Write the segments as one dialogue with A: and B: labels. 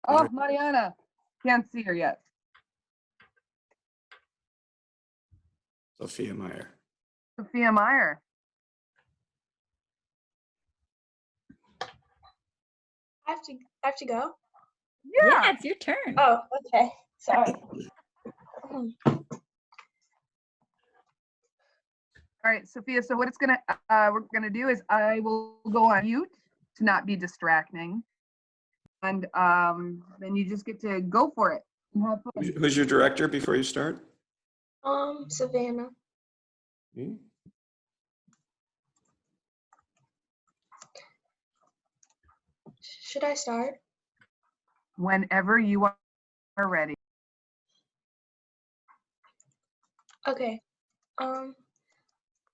A: Oh, Mariana. Can't see her yet.
B: Sophia Meyer.
A: Sophia Meyer.
C: I have to go?
D: Yeah, it's your turn.
C: Oh, okay. Sorry.
A: All right, Sophia, so what we're gonna do is I will go on mute to not be distracting. And then you just get to go for it. And have fun.
B: Who's your director before you start?
C: Savannah.
B: Hmm?
C: Should I start?
A: Whenever you are ready.
C: Okay.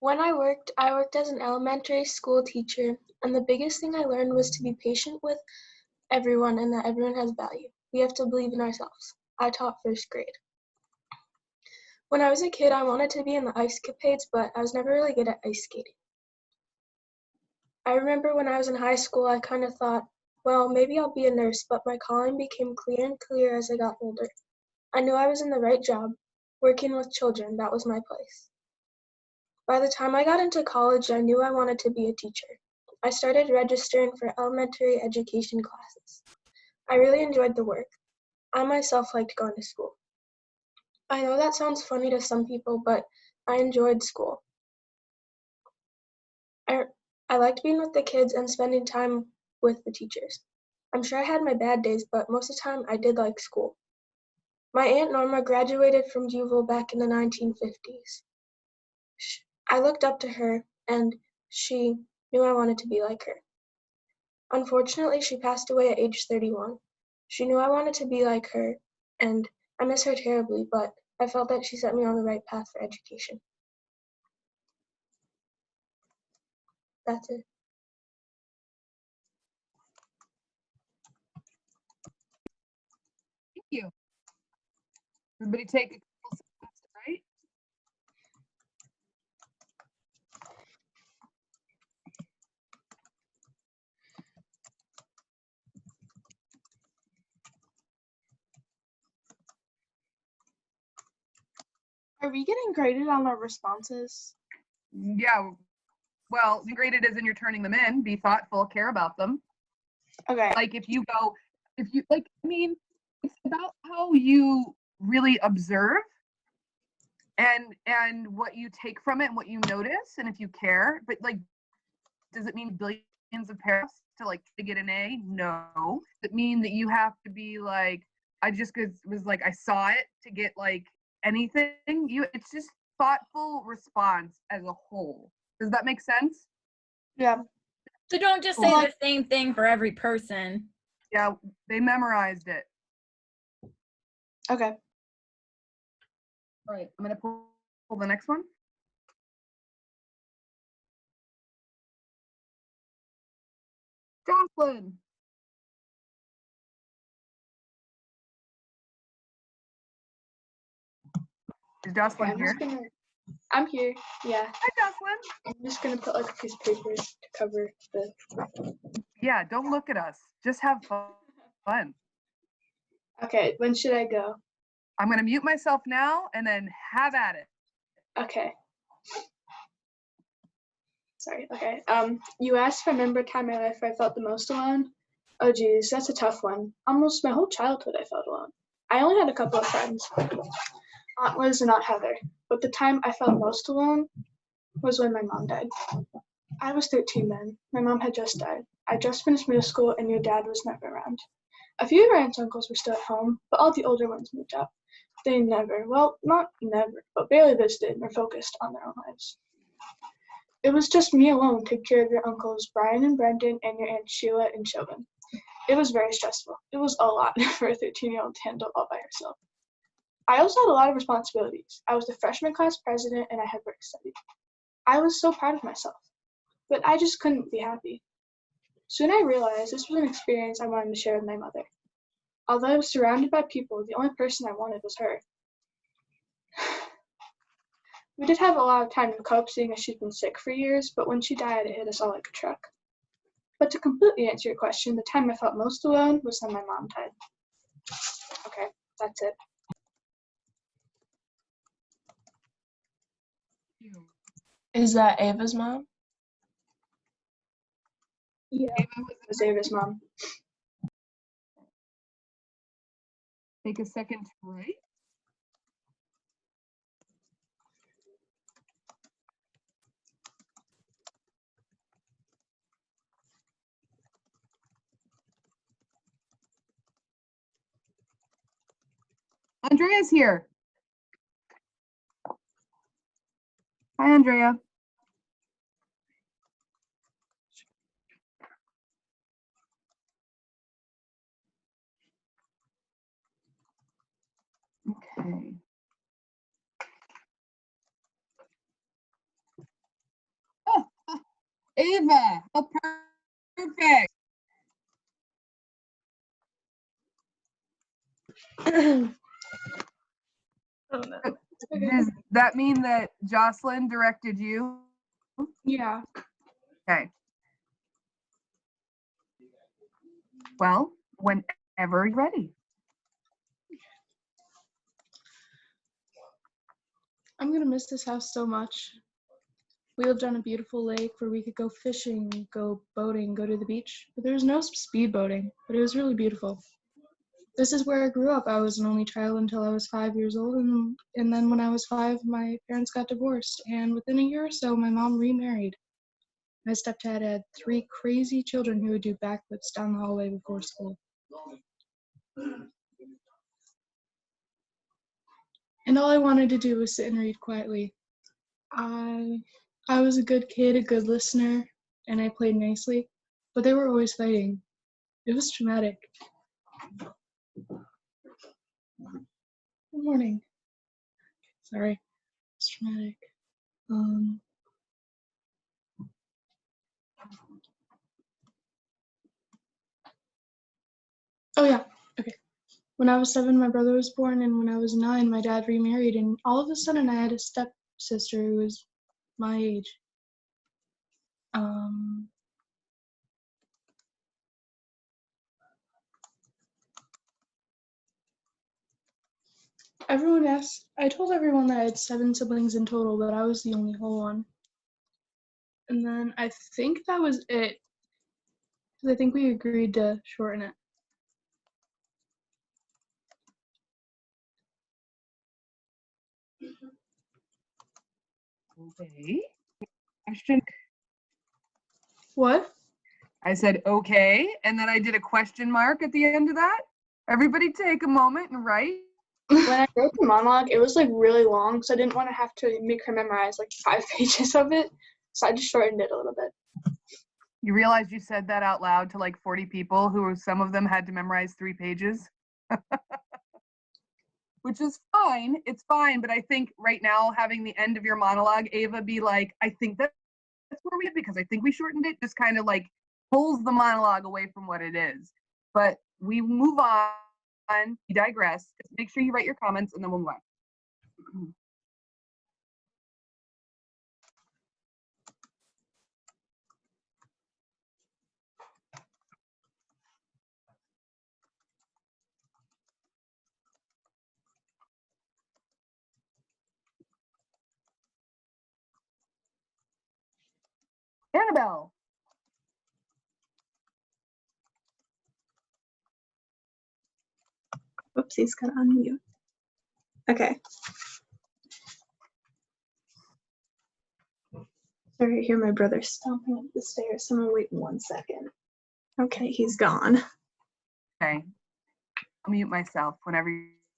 C: When I worked as an elementary school teacher, and the biggest thing I learned was to be patient with everyone and that everyone has value. We have to believe in ourselves. I taught first grade. When I was a kid, I wanted to be in the ice capades, but I was never really good at ice skating. I remember when I was in high school, I kind of thought, well, maybe I'll be a nurse, but my calling became clear and clear as I got older. I knew I was in the right job, working with children. That was my place. By the time I got into college, I knew I wanted to be a teacher. I started registering for elementary education classes. I really enjoyed the work. I myself liked going to school. I know that sounds funny to some people, but I enjoyed school. I liked being with the kids and spending time with the teachers. I'm sure I had my bad days, but most of the time I did like school. My Aunt Norma graduated from Juville back in the 1950s. I looked up to her, and she knew I wanted to be like her. Unfortunately, she passed away at age 31. She knew I wanted to be like her, and I miss her terribly, but I felt that she set me on the right path for education. That's it.
A: Thank you. Everybody take a couple seconds to write.
E: Are we getting graded on our responses?
A: Yeah, well, graded as in you're turning them in. Be thoughtful, care about them.
E: Okay.
A: Like if you like, I mean, it's about how you really observe and what you take from it and what you notice and if you care. But like, does it mean billions of paragraphs to get an A? No. Does it mean that you have to be like, I just was like, I saw it to get like anything? It's just thoughtful response as a whole. Does that make sense?
E: Yeah.
D: So don't just say the same thing for every person.
A: Yeah, they memorized it.
E: Okay.
A: All right, I'm gonna pull the next one. Jocelyn. Is Jocelyn here?
E: I'm here. Yeah.
A: Hi, Jocelyn.
E: I'm just gonna put like a piece of paper to cover the.
A: Yeah, don't look at us. Just have fun.
E: Okay. When should I go?
A: I'm gonna mute myself now and then have at it.
E: Okay. Sorry. Okay. You asked if I remember a time in my life where I felt the most alone. Oh geez, that's a tough one. Almost my whole childhood I felt alone. I only had a couple of friends, Aunt Liz and Aunt Heather. But the time I felt most alone was when my mom died. I was 13 then. My mom had just died. I just finished middle school and your dad was never around. A few of our aunts and uncles were still at home, but all the older ones moved out. They never, well, not never, but barely visited and were focused on their own lives. It was just me alone to take care of your uncles Brian and Brendan and your aunts Sheila and Chauvin. It was very stressful. It was a lot for a 13-year-old to handle all by herself. I also had a lot of responsibilities. I was the freshman class president and I had work study. I was so proud of myself, but I just couldn't be happy. Soon I realized this was an experience I wanted to share with my mother. Although I was surrounded by people, the only person I wanted was her. We did have a lot of time to cope seeing as she'd been sick for years, but when she died, it hit us all like a truck. But to completely answer your question, the time I felt most alone was when my mom died. Okay, that's it.
C: Is that Ava's mom?
E: Yeah. It was Ava's mom.
A: Take a second to write. Andrea's here. Hi, Andrea. Okay. Oh, Ava, how perfect.
C: Oh no.
A: Does that mean that Jocelyn directed you?
E: Yeah.
A: Okay. Well, whenever you're ready.
C: I'm gonna miss this house so much. We lived on a beautiful lake where we could go fishing, go boating, go to the beach. But there was no speed boating, but it was really beautiful. This is where I grew up. I was an only child until I was 5 years old, and then when I was 5, my parents got divorced, and within a year or so, my mom remarried. My stepdad had 3 crazy children who would do backflips down the hallway before school. And all I wanted to do was sit and read quietly. I was a good kid, a good listener, and I played nicely, but they were always fighting. It was traumatic. Good morning. Sorry, it's traumatic. Oh yeah, okay. When I was 7, my brother was born, and when I was 9, my dad remarried, and all of a sudden I had a stepsister who was my age. Everyone asked, I told everyone that I had 7 siblings in total, but I was the only whole one. And then I think that was it. I think we agreed to shorten it.
A: Okay. Question.
C: What?
A: I said okay, and then I did a question mark at the end of that. Everybody take a moment and write.
E: When I wrote the monologue, it was like really long, so I didn't want to have to make her memorize like 5 pages of it. So I just shortened it a little bit.
A: You realize you said that out loud to like 40 people who some of them had to memorize 3 pages? Which is fine. It's fine. But I think right now, having the end of your monologue, Ava, be like, I think that's where we, because I think we shortened it, just kind of like pulls the monologue away from what it is. But we move on, we digress. Just make sure you write your comments and then we'll move on. Annabelle.
F: Oopsies, gotta unmute. Okay. Sorry, I hear my brother stomping up the stairs, so I'm gonna wait 1 second. Okay, he's gone.
A: Okay. I'll mute myself whenever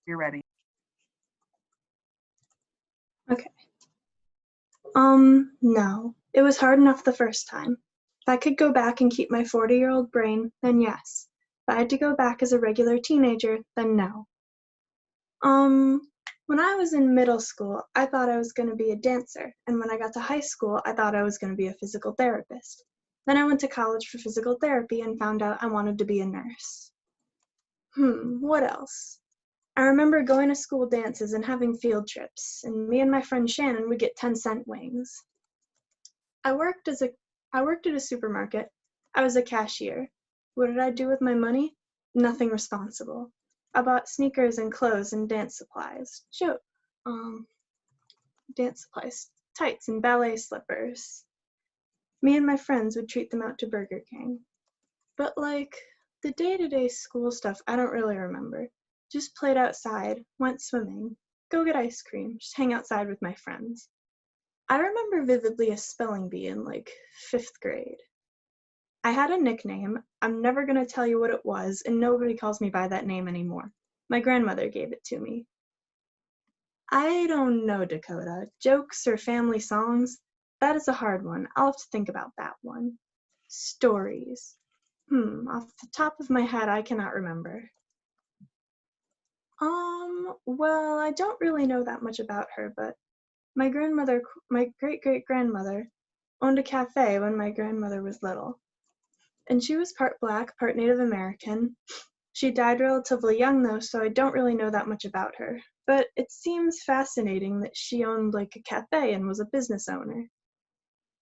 A: you're ready.
F: Okay. No. It was hard enough the first time. If I could go back and keep my 40-year-old brain, then yes. If I had to go back as a regular teenager, then no. When I was in middle school, I thought I was going to be a dancer, and when I got to high school, I thought I was going to be a physical therapist. Then I went to college for physical therapy and found out I wanted to be a nurse. What else? I remember going to school dances and having field trips, and me and my friend Shannon would get 10-cent wings. I worked at a supermarket. I was a cashier. What did I do with my money? Nothing responsible. I bought sneakers and clothes and dance supplies. Dance supplies, tights and ballet slippers. Me and my friends would treat them out to Burger King. But like, the day-to-day school stuff, I don't really remember. Just played outside, went swimming, go get ice cream, just hang outside with my friends. I remember vividly a spelling bee in like 5th grade. I had a nickname. I'm never gonna tell you what it was, and nobody calls me by that name anymore. My grandmother gave it to me. I don't know, Dakota. Jokes or family songs? That is a hard one. I'll have to think about that one. Stories. Off the top of my head, I cannot remember. Well, I don't really know that much about her, but my great-great-grandmother, owned a cafe when my grandmother was little. And she was part Black, part Native American. She died relatively young, though, so I don't really know that much about her. But it seems fascinating that she owned like a cafe and was a business owner.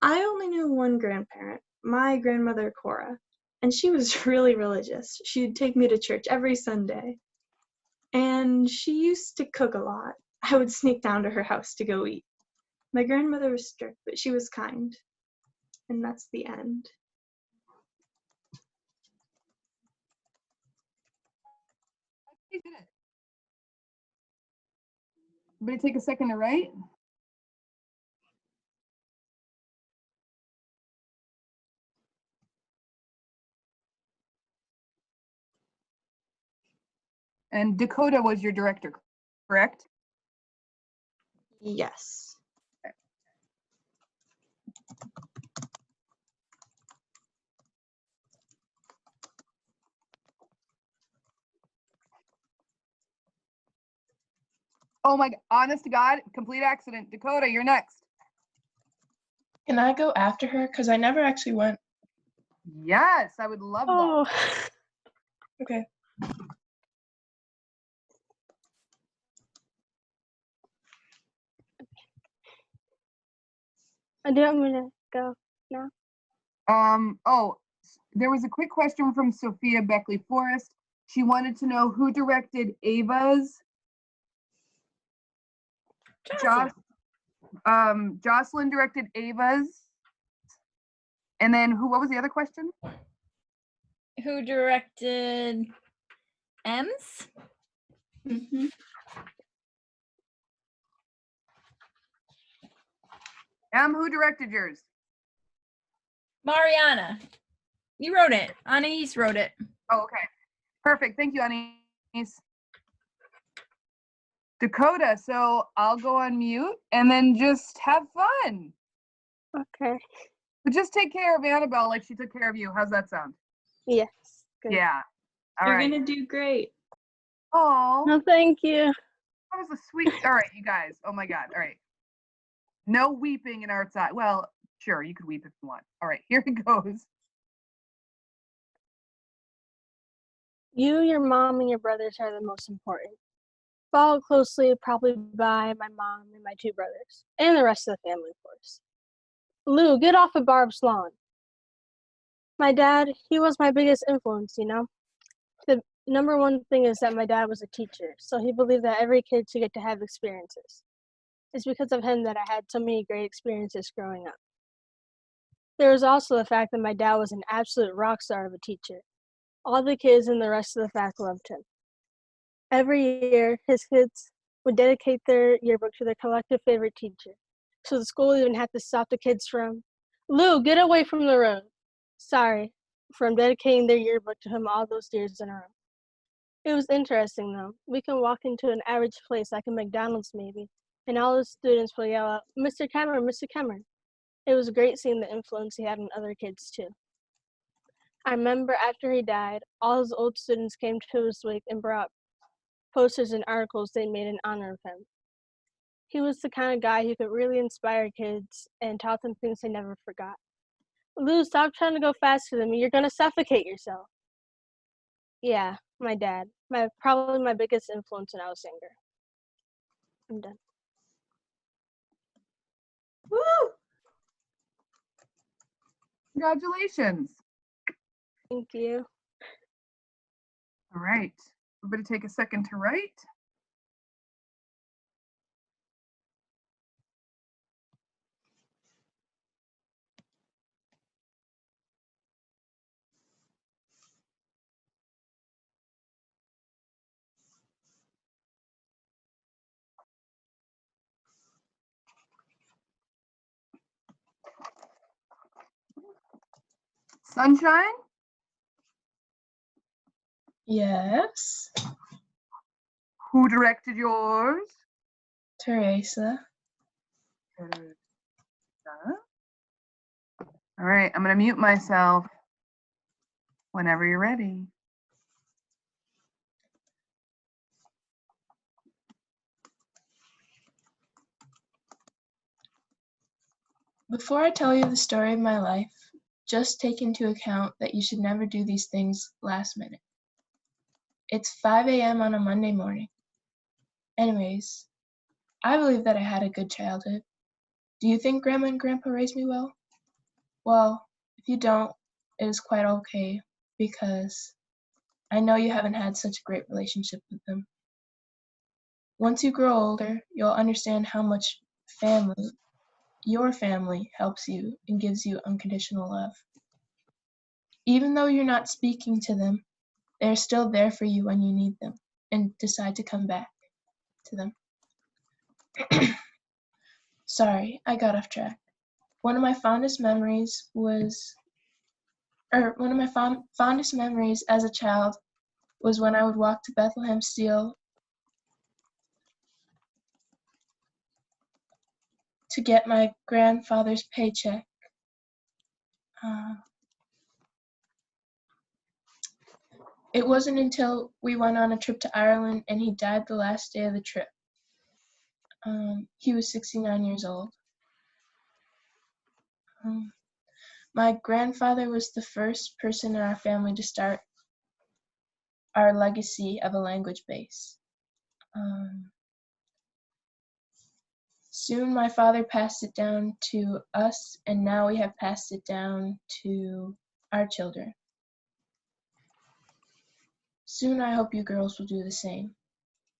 F: I only knew one grandparent, my grandmother Cora, and she was really religious. She'd take me to church every Sunday. And she used to cook a lot. I would sneak down to her house to go eat. My grandmother was strict, but she was kind. And that's the end.
A: You did it. Everybody take a second to write. And Dakota was your director, correct?
F: Yes.
A: Oh my, honest to God, complete accident. Dakota, you're next.
G: Can I go after her? Because I never actually went.
A: Yes, I would love that.
H: Oh,
G: Okay.
H: I do want me to go now.
A: There was a quick question from Sophia Beckley Forrest. She wanted to know who directed Ava's. Jocelyn directed Ava's. And then what was the other question?
D: Who directed M's?
E: Mm-hmm.
A: Who directed yours?
D: Mariana. You wrote it. Anais wrote it.
A: Oh, okay. Perfect. Thank you, Anais. Dakota, so I'll go on mute and then just have fun.
H: Okay.
A: But just take care of Annabelle like she took care of you. How's that sound?
H: Yes. Good.
A: Yeah. All
F: You're
A: right.
F: gonna do great.
A: Oh,
H: No, thank you.
A: that was a sweet. All right, you guys. Oh my God. All right. No weeping in ArtsEye. Well, sure, you could weep if you want. All right, here it goes.
H: You, your mom, and your brothers are the most important. Followed closely probably by my mom and my 2 brothers, and the rest of the family, of course. Lou, get off of Barb's lawn. My dad, he was my biggest influence, you know? The number one thing is that my dad was a teacher, so he believed that every kid should get to have experiences. It's because of him that I had so many great experiences growing up. There was also the fact that my dad was an absolute rock star of a teacher. All the kids and the rest of the fact loved him. Every year, his kids would dedicate their yearbook to their collective favorite teacher. So the school even had to stop the kids from, Lou, get away from the road. Sorry, from dedicating their yearbook to him all those years in a row. It was interesting though. We can walk into an average place like a McDonald's maybe, and all the students will yell out, Mr. Cameron, Mr. Cameron. It was great seeing the influence he had on other kids too. I remember after he died, all his old students came to his wake and brought posters and articles they made in honor of him. He was the kind of guy who could really inspire kids and taught them things they never forgot. Lou, stop trying to go faster than me. You're going to suffocate yourself. Yeah, my dad. Probably my biggest influence when I was younger. I'm done.
A: Woo! Congratulations.
H: Thank you.
A: All right. Everybody take a second to write. Sunshine,
G: Yes.
A: who directed yours?
G: Teresa.
A: All right, I'm going to mute myself whenever you're ready.
G: Before I tell you the story of my life, just take into account that you should never do these things last minute. It's 5 a.m. on a Monday morning. Anyways, I believe that I had a good childhood. Do you think Grandma and Grandpa raised me well? Well, if you don't, it is quite okay because I know you haven't had such a great relationship with them. Once you grow older, you'll understand how much your family helps you and gives you unconditional love. Even though you're not speaking to them, they're still there for you when you need them and decide to come back to them. Sorry, I got off track. One of my fondest memories as a child was when I would walk to Bethlehem Steel to get my grandfather's paycheck. It wasn't until we went on a trip to Ireland and he died the last day of the trip. He was 69 years old. My grandfather was the first person in our family to start our legacy of a language base. Soon my father passed it down to us, and now we have passed it down to our children. Soon I hope you girls will do the same.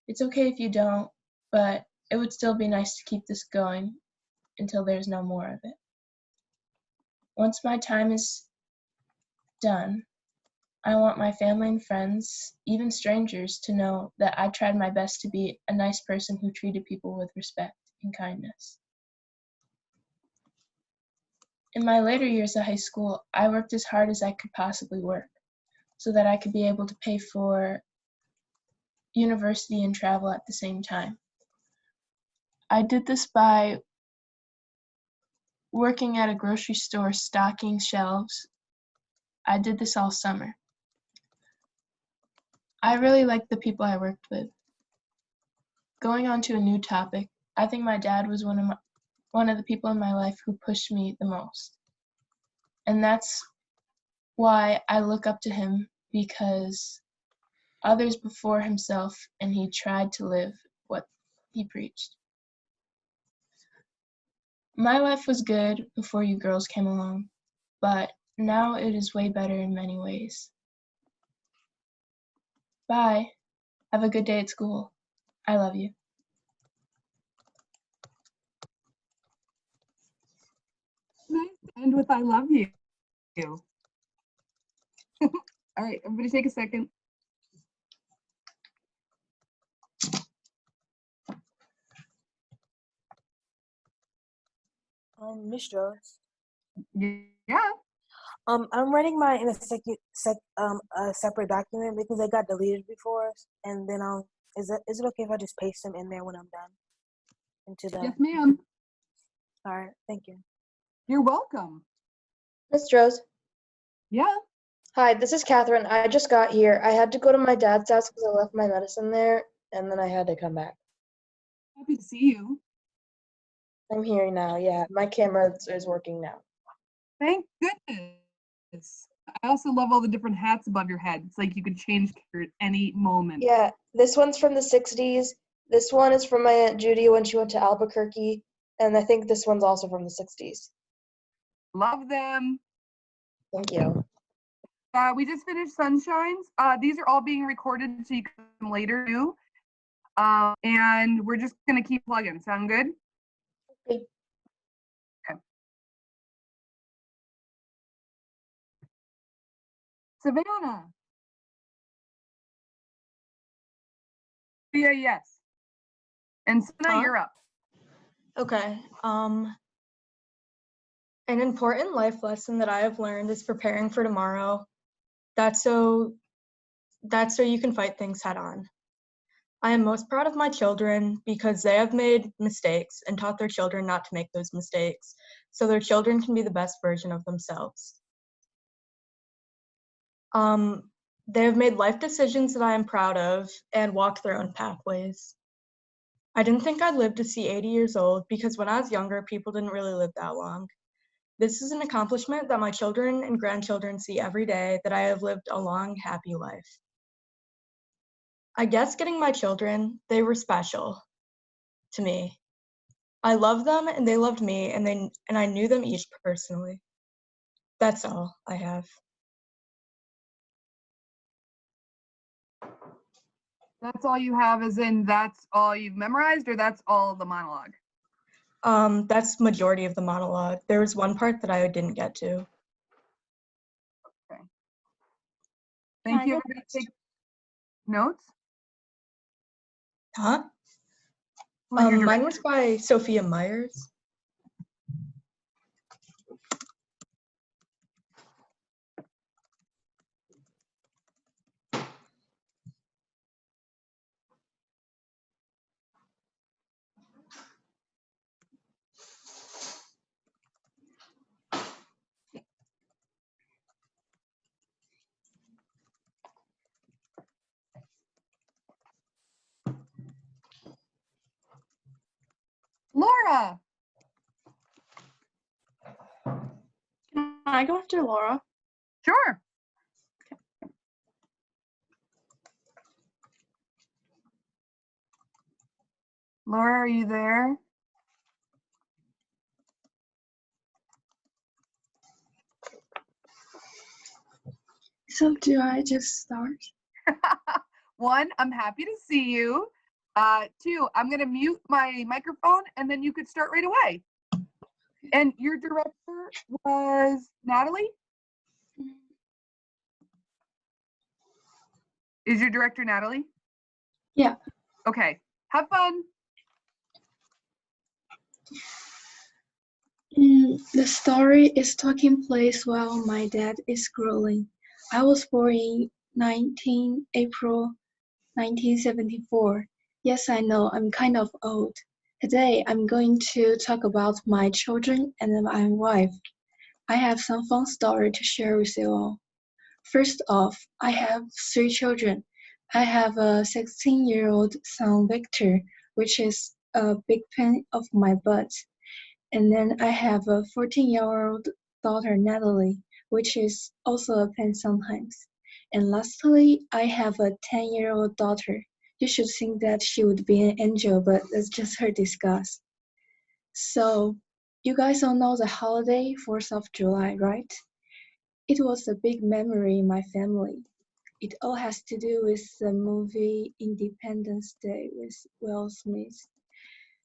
G: It's okay if you don't, but it would still be nice to keep this going until there's no more of it. Once my time is done, I want my family and friends, even strangers, to know that I tried my best to be a nice person who treated people with respect and kindness. In my later years of high school, I worked as hard as I could possibly work so that I could be able to pay for university and travel at the same time. I did this by working at a grocery store stocking shelves. I did this all summer. I really liked the people I worked with. Going on to a new topic, I think my dad was one of the people in my life who pushed me the most. And that's why I look up to him, because others before himself, and he tried to live what he preached. My life was good before you girls came along, but now it is way better in many ways. Bye. Have a good day at school. I love you.
A: Nice to end with I love you. All right, everybody take a second.
I: Miss Jones.
A: Yeah.
I: I'm writing mine in a separate document because they got deleted before, and then is it okay if I just paste them in there when I'm done?
A: Yes, ma'am.
I: All right, thank you.
A: You're welcome.
J: Miss Rose.
A: Yeah.
J: Hi, this is Catherine. I just got here. I had to go to my dad's house because I left my medicine there, and then I had to come back.
A: Happy to see you.
J: I'm here now. Yeah, my camera is working now.
A: Thank goodness. I also love all the different hats above your head. It's like you could change at any moment.
J: Yeah, this one's from the 60s. This one is from my Aunt Judy when she went to Albuquerque, and I think this one's also from the 60s.
A: Love them.
J: Thank you.
A: We just finished Sunshines. These are all being recorded so you can see them later too. And we're just gonna keep plugging. Sound good?
J: Okay.
A: Okay. Savannah. Yeah, yes. And Sana,
J: Huh?
A: you're up.
J: Okay. An important life lesson that I have learned is preparing for tomorrow. That's so you can fight things head on. I am most proud of my children because they have made mistakes and taught their children not to make those mistakes so their children can be the best version of themselves. They have made life decisions that I am proud of and walked their own pathways. I didn't think I'd live to see 80 years old because when I was younger, people didn't really live that long. This is an accomplishment that my children and grandchildren see every day, that I have lived a long, happy life. I guess getting my children, they were special to me. I loved them and they loved me, and I knew them each personally. That's all I have.
A: That's all you have, as in that's all you've memorized, or that's all the monologue?
J: That's majority of the monologue. There was one part that I didn't get to.
A: Okay. Thank you. Everybody take notes.
J: Huh?
A: From your
J: Mine was by Sophia Myers.
A: Laura.
E: Can I go after Laura?
A: Sure. Laura, are you there?
F: So do I just start?
A: 1, I'm happy to see you. 2, I'm gonna mute my microphone and then you could start right away. And your director was Natalie? Is your director Natalie?
F: Yeah.
A: Okay, have fun.
F: The story is taking place while my dad is growing. I was born in April 1974. Yes, I know, I'm kind of old. Today, I'm going to talk about my children and my wife. I have some fun story to share with you all. First off, I have 3 children. I have a 16-year-old son, Victor, which is a big pain of my butt. And then I have a 14-year-old daughter, Natalie, which is also a pain sometimes. And lastly, I have a 10-year-old daughter. You should think that she would be an angel, but that's just her disgust. So, you guys all know the holiday, 4th of July, right? It was a big memory in my family. It all has to do with the movie Independence Day with Will Smith.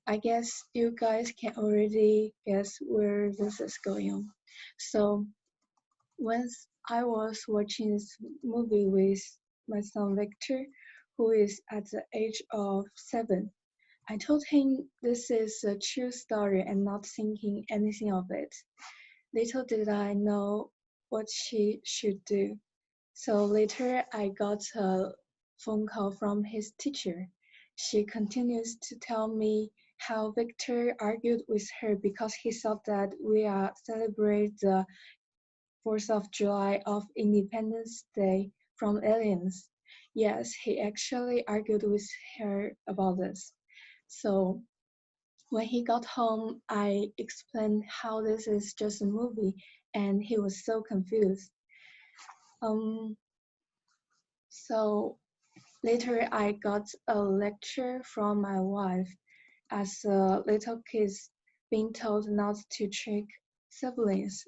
F: I guess you guys can already guess where this is going on. So, once I was watching this movie with my son Victor, who is at the age of 7, I told him this is a true story and not thinking anything of it. Little did I know what she should do. So later I got a phone call from his teacher. She continues to tell me how Victor argued with her because he thought that we are celebrate the 4th of July of Independence Day from aliens. Yes, he actually argued with her about this. So when he got home, I explained how this is just a movie, and he was so confused. So later I got a lecture from my wife as a little kid being told not to trick siblings.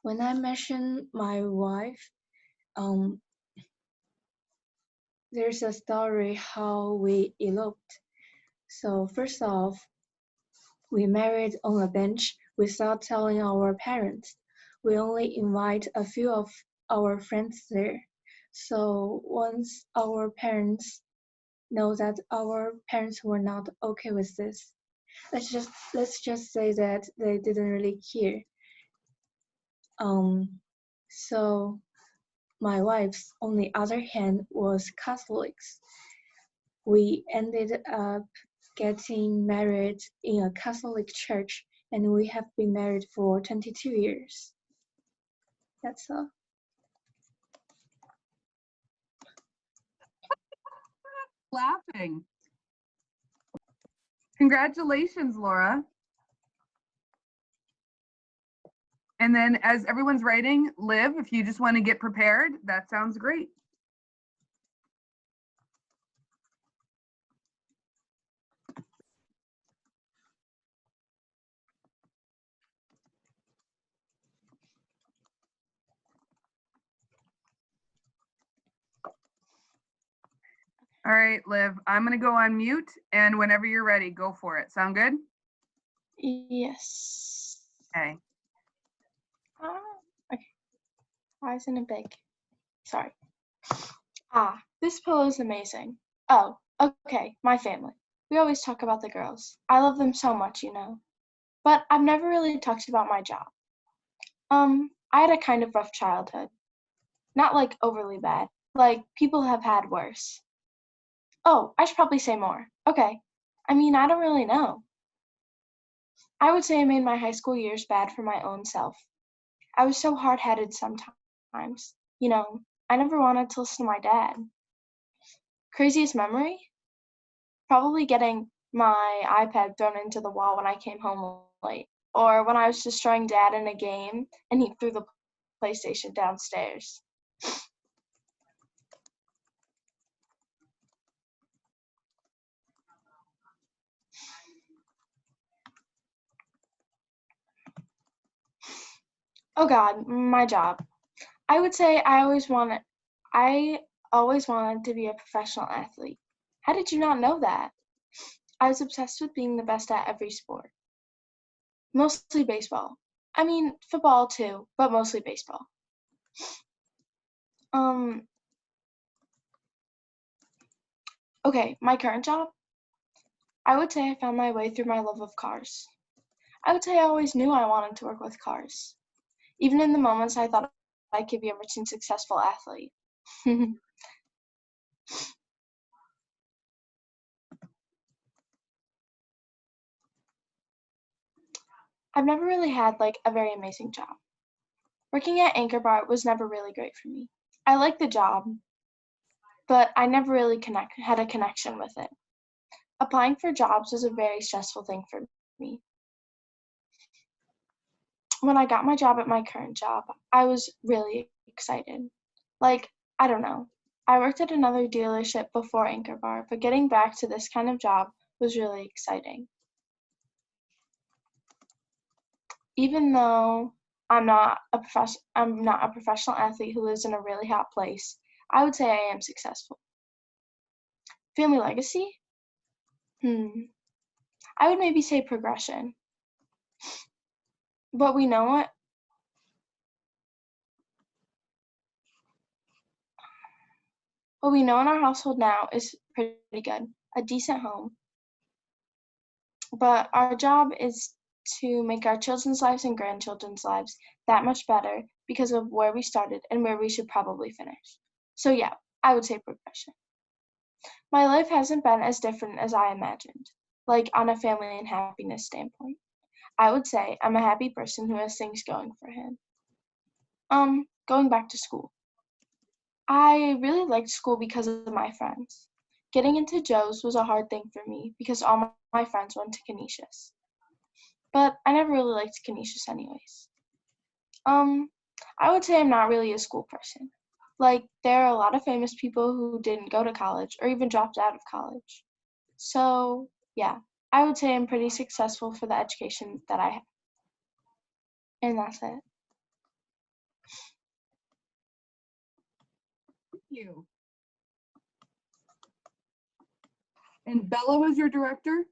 K: When I mention my wife, um, there's a story how we eloped. So first off, we married on a bench without telling our parents. We only invite a few of our friends there. So once our parents know that our parents were not okay with this, let's just say that they didn't really care. So my wife's, on the other hand, was Catholics. We ended up getting married in a Catholic church, and we have been married for 22 years. That's all.
A: Laughing. Congratulations, Laura. And then as everyone's writing, Liv, if you just want to get prepared, that sounds great. All right, Liv, I'm going to go on mute, and whenever you're ready, go for it. Sound good?
G: Yes.
A: Okay.
G: Okay. Why isn't it big? Sorry. This pillow is amazing. Oh, okay, my family. We always talk about the girls. I love them so much, you know. But I've never really talked about my job. I had a kind of rough childhood. Not like overly bad. Like people have had worse. Oh, I should probably say more. Okay. I mean, I don't really know. I would say I made my high school years bad for my own self. I was so hard-headed sometimes. You know, I never wanted to listen to my dad. Craziest memory? Probably getting my iPad thrown into the wall when I came home late. Or when I was destroying dad in a game and he threw the PlayStation downstairs. Oh God, my job. I would say I always wanted to be a professional athlete. How did you not know that? I was obsessed with being the best at every sport. Mostly baseball. I mean, football too, but mostly baseball. Okay, my current job? I would say I found my way through my love of cars. I would say I always knew I wanted to work with cars. Even in the moments I thought I could be a rich and successful athlete. I've never really had like a very amazing job. Working at Anchor Bar was never really great for me. I liked the job, but I never really had a connection with it. Applying for jobs was a very stressful thing for me. When I got my job at my current job, I was really excited. Like, I don't know. I worked at another dealership before Anchor Bar, but getting back to this kind of job was really exciting. Even though I'm not a professional athlete who lives in a really hot place, I would say I am successful. Family legacy? I would maybe say progression. But we know what we know in our household now is pretty good. A decent home. But our job is to make our children's lives and grandchildren's lives that much better because of where we started and where we should probably finish. So yeah, I would say progression. My life hasn't been as different as I imagined, like on a family and happiness standpoint. I would say I'm a happy person who has things going for him. Going back to school. I really liked school because of my friends. Getting into Joe's was a hard thing for me because all my friends went to Canisius. But I never really liked Canisius anyways. I would say I'm not really a school person. Like, there are a lot of famous people who didn't go to college or even dropped out of college. So, yeah, I would say I'm pretty successful for the education that I have. And that's it.
A: you. And Bella was your director?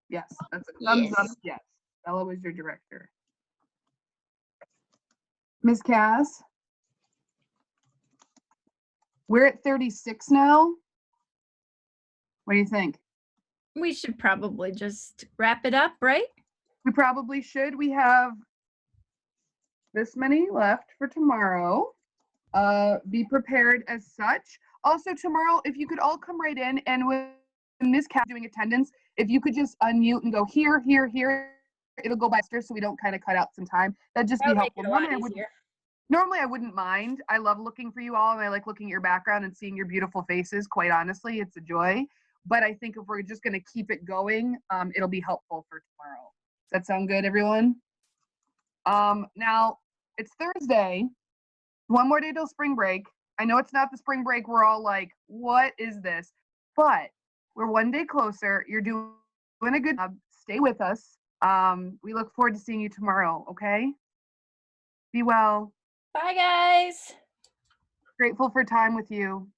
A: Yes, that's a thumbs up.
D: Yes.
A: Yes, Bella was your director. Ms. Cass? We're at 36 now. What do you think?
D: We should probably just wrap it up, right?
A: We probably should. We have this many left for tomorrow. Be prepared as such. Also tomorrow, if you could all come right in, and when Ms. Cass is doing attendance, if you could just unmute and go here, here, here, it'll go by so we don't kind of cut out some time. That'd just
D: That
A: be
D: would make
A: helpful.
D: it a lot easier.
A: Normally I wouldn't mind. I love looking for you all, and I like looking at your background and seeing your beautiful faces. Quite honestly, it's a joy. But I think if we're just going to keep it going, it'll be helpful for tomorrow. Does that sound good, everyone? Now, it's Thursday. One more day till spring break. I know it's not the spring break. We're all like, what is this? But we're one day closer. You're doing a good job. Stay with us. We look forward to seeing you tomorrow, okay? Be well.
D: Bye, guys.
A: Grateful for time with you.